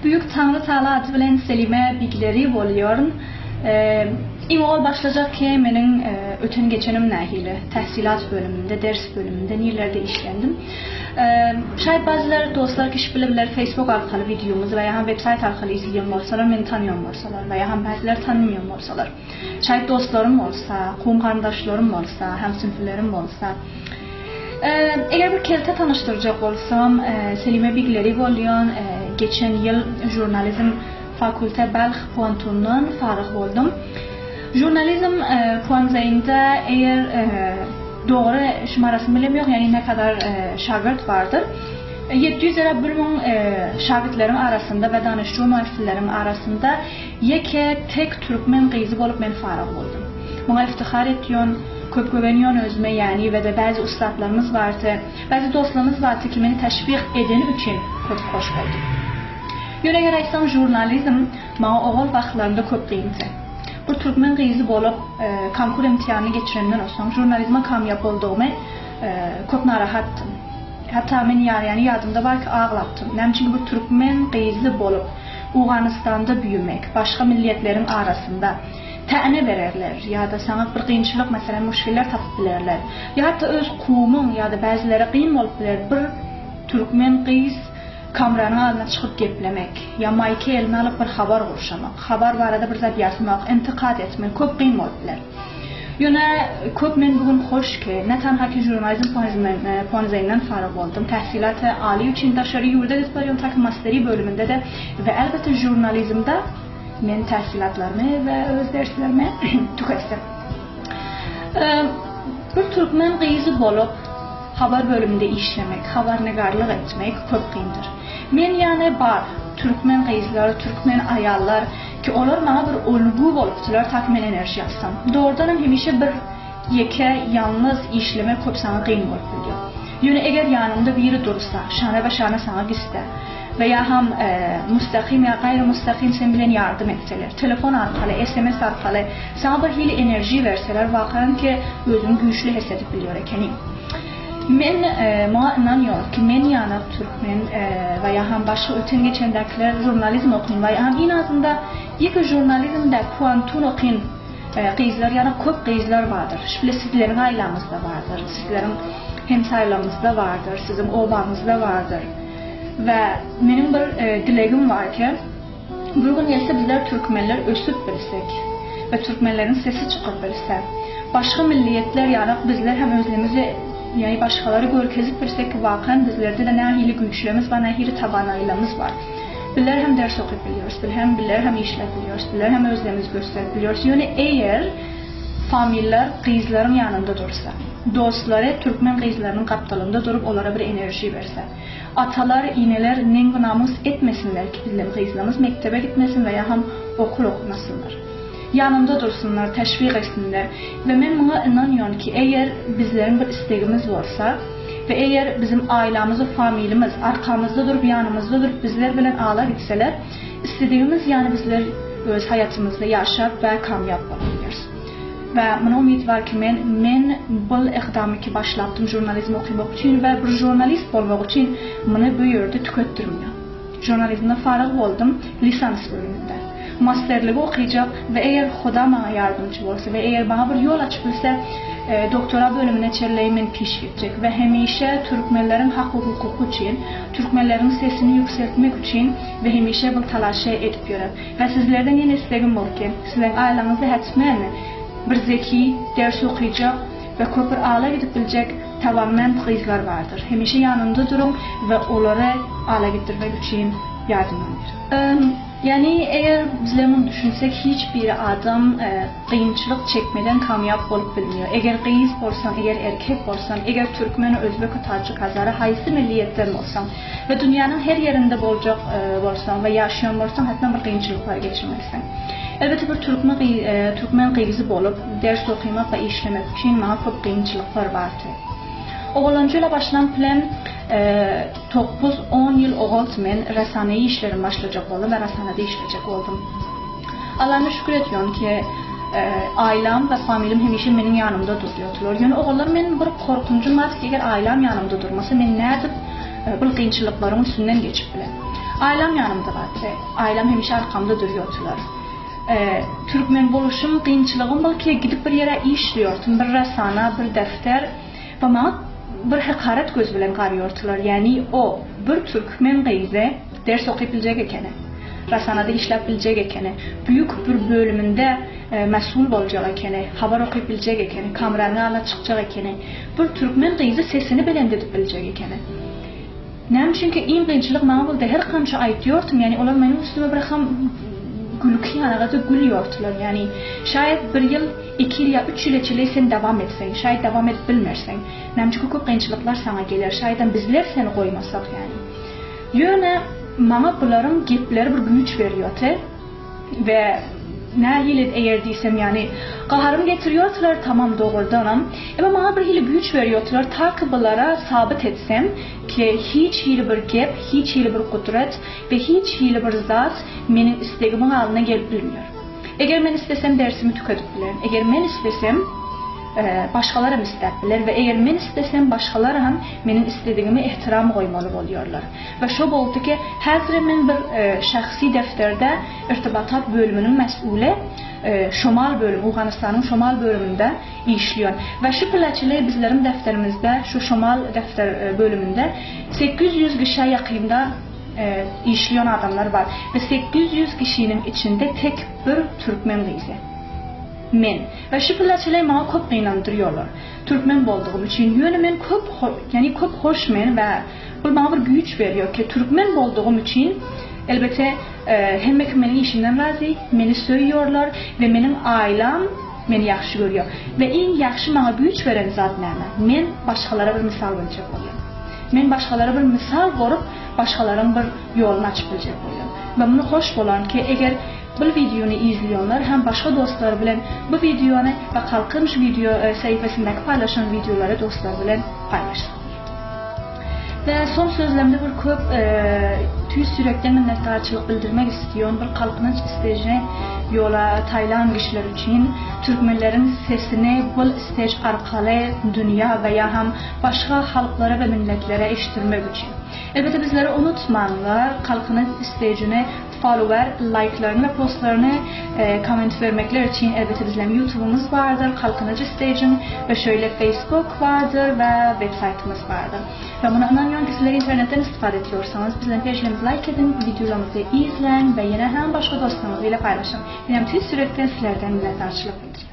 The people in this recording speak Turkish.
Büyük Tanrı Teala adı bilen Selim'e bilgileri oluyorum. İmol başlayacak ki benim ötün geçenim nəhili təhsilat bölümünde, ders bölümünde nerelerde işlendim. Şayet bazıları dostlar kişi bilirler Facebook arkalı videomuzu veya hem website arkalı izleyen olsalar, beni tanıyan olsalar veya hem bazıları tanımayan olsalar. Şayet dostlarım olsa, kum kardeşlerim olsa, hem sınıflarım olsa. Eğer bir kelte tanıştıracak olsam, Selim'e bilgileri oluyor. Geçen yıl jurnalizm fakülte Belx puantundan farıq oldum. Jurnalizm puanzayında eğer doğru şumarasını bilemiyorum, yani ne kadar şagird vardır. 750.000 şagirdlerim arasında ve danışıcı müessiselerim arasında yeke tek Türkmen qızı olup ben farıq oldum. Buna iftihar ediyorum, köp güveniyorum özüme yani ve de bazı ustadlarımız vardı, bazı dostlarımız vardı ki beni teşvik eden için köp hoş buldum. Yöne görəysəm jurnalizm bana oğul vaxtlarında köp qiyməti. Bu Türkmen qızı olup konkur imtihanını geçirenden olsam jurnalizme kamyap olduğumu köp narahattım. Hatta ben yani yadımda var ki ağlattım. Çünkü bu Türkmen qızı olup Afganistan'da büyümek, başka milliyetlerin arasında tə'ne vererler ya da sana bir qiyinçilik mesela müşkiller tapıp bilerler. Ya hatta öz kumun ya da bazıları qiyim olup biler bir Türkmen qız kameranın ağzına çıkıp geplemek, ya mayke eline alıp bir haber konuşamak, haber barada bir zat yazmak, intikad etmek, köp qiyim oldular. Yine köp men bugün hoş ki, ne tanha ki jurnalizm puanzayından farıq oldum. Təhsilat ali üçün daşarı yurda desparıyorum, ta ki masteri bölümünde de ve elbette jurnalizmde men təhsilatlarımı ve öz derslerimi tükettim. Bir Türkmen qızı olup haber bölümünde işlemek, habernegarlık etmek köp qiyindir. Men yani bar Türkmen qızları, Türkmen ayallar ki onlar bana bir olgu olubdular ta ki men enerji yapsam. Doğrudan hemişe bir yeke yalnız işleme köp sana qiyin olub biliyor. Yani eğer yanımda biri dursa, şana ve şana sana giste veya hem müstakim ya gayri müstakim sen bilen yardım etseler, telefon arkalı, SMS arkalı sana bir hili enerji verseler, vakan ki özünü güçlü hissedip biliyor ekenim. Men bana inanıyorum ki men yana Türkmen veya hem başka öten geçendekiler jurnalizm okuyun veya hem en azından yeki jurnalizmde kuantun okuyun qızlar yani köp qızlar vardır. Şöyle sizlerin ailemizde vardır, sizlerin hemsaylarımızda vardır, sizin obanızda vardır. Ve benim bir dileğim var ki bugün gelse bizler Türkmenler ösüp bilsek ve Türkmenlerin sesi çıkıp bilse başka milliyetler yani bizler hem özlemizi yani başkaları görkezip bilsek ki vakan bizlerde de nəhili güçlerimiz var, nəhili tabanaylarımız var. Bizler hem ders okuyup biliyoruz, bizler hem işler biliyoruz, bizler hem özlemimizi gösterip biliyoruz. Yani eğer familler qızların yanında dursa, dostları Türkmen qızlarının kaptalında durup onlara bir enerji verse, atalar, ineler nengu namus etmesinler ki bizim qızlarımız mektebe gitmesin veya hem okul okumasınlar. Yanımda dursunlar, teşvik etsinler ve ben buna inanıyorum ki eğer bizlerin bir isteğimiz varsa ve eğer bizim ailemiz, familimiz arkamızda durup yanımızda durup bizler bilen ağlar gitseler, istediğimiz yani bizler öz hayatımızda yaşap ve kamyap olabiliriz. Ve buna umid var ki men bu iqdamı ki başlattım jurnalizm okumak için ve bir jurnalist olmak için bunu bu yerde tükettirmiyor. Jurnalizmden farıq oldum lisans bölümünde. Masterliği okuyacak ve eğer Xuda bana yardımcı olsa ve eğer bana bir yol açıpsa doktora bölümüne çerleyimin piş gidecek ve hemişe Türkmenlerin hak hukuku için, Türkmenlerin sesini yükseltmek için ve hemişe bu talaşı edip yürür. Ve sizlerden yine isteğim var ki sizlerin ailenizde hatmen bir zeki ders okuyacak ve köpür ağla gidip bilecek tamamen qızlar vardır. Hemişe yanında durun ve onları ağla getirmek için yardım edin. Yani eğer bizlerin düşünsek hiçbir adam qiyinçilik çekmeden kamyap olup bilmiyor. Eğer qız olsan, eğer erkek olsan, eğer Türkmen, Özbek, Tacik, Hazara, haysi milliyetten olsan ve dünyanın her yerinde olacak olsan ve yaşayan olsan hatta bir qiyinçilikler geçirmeksin. Elbette bir Türkmen qızı olup ders okumak ve işlemek için bana çok qiyinçilikler vardı. Oğulancıyla başlayan plan 9-10 yıl oğul men rəsanəyi işlerim başlayacak oldum ve rəsanədə işleyecek oldum. Allah'ına şükür ediyorum ki ailem ve familim hemişe benim yanımda duruyordular. Yani oğullar benim bir korkuncum var ki eğer ailem yanımda durmasa ben ne edip bu qiyinchilikların üstünden geçip bile. Ailem yanımda var ve ailem hemişe arkamda duruyordular. Türkmen boluşum qiyinchilığım belki gidip bir yere işliyordum, bir rasana, bir defter ve bana bir hakaret göz bilen qarıyordular. Yani o bir Türkmen qeyze ders okuyabilecek ekeni, rasanada işleyebilecek ekeni, büyük bir bölümünde mesul olacak ekeni, haber okuyabilecek ekeni, kameranın ala çıkacak ekeni, bir Türkmen qeyze sesini belirtip bilecek ekeni. Nem çünkü en qiyinchilik bana buldu. Her kança aytıyordum. Yani onlar benim üstüme bırakam gülüyordular. Yani şayet bir yıl, 2 yıl ya 3 yıl içinde sen devam etsen, şayet devam edip bilmersen, nem çünkü çok qiyinchiliklar sana gelir. Şayet bizler seni koymasak yani. Yöne bana bunların gepleri bir güç veriyordu ve ne hile eğer diysem yani qaharım getiriyordular tamam doğrudanım ama bana bir hile güç veriyordular ta ki bunlara sabit etsem ki hiç hile bir gep, hiç hile bir kudret ve hiç hile bir zat benim isteğimin haline gelip bilmiyor. Eğer ben istesem dersimi tüketip bilirim, eğer ben istesem başqaları istədilər və əgər mən istəsəm başqaları həm mənim istədiyimi ehtiram qoymalı oluyorlar. Və şo oldu ki, həzr mən bir şəxsi dəftərdə irtibatat bölümünün məsulü Şomal bölümü, Afganistanın Şomal bölümündə işliyor. Və şu pilləcələr bizlərin dəftərimizdə, şu Şomal dəftər bölümündə 800 kişiyə yaxında işleyen adamlar var ve 800 kişinin içinde tek bir Türkmen qeyzi. Men ve şu pilləcələr bana çok inandırıyorlar. Türkmen olduğum için yönümün çok hoş men ve bu bana bir güç veriyor ki Türkmen olduğum için elbette hem benim işimden razı, beni söylüyorlar ve benim ailem beni yaxşı görüyor. Ve en yaxşı bana güç veren zat nəmə? Men başqalara bir misal verecek oluyorum. Men başqalara bir misal verip başqaların bir yolunu açıp bilecek oluyorum. Ve bunu hoş bulan ki eğer bu videonu izleyenler hem başka dostlar bilen bu videonu ve kalkınmış video sayfasındaki paylaşan videoları dostlar bilen paylaşsın. Ve son sözlerimde bir köp tüy sürekli minnettarçılık bildirmek istiyorum. Bir kalkınç isteyeceğine yola Tayland kişiler için Türkmenlerin sesini bu isteyec arkalı dünya veya hem başka halklara ve milletlere eşittirmek için. Elbette bizleri unutmanlar, kalkınç isteyeceğine follower, like'larını ve postlarını comment vermekler için elbette bizim YouTube'umuz vardır, Kalkınıcı Stage'in ve şöyle Facebook vardır ve website'ımız vardır. Ve buna inanıyorum ki sizler internetten istifade ediyorsanız bizden pejlerimizi like edin, videolarımızı izleyin ve yine hem başka dostlarınızla paylaşın. Benim tüm sürekli sizlerden minnettarçılık bildiriyorum.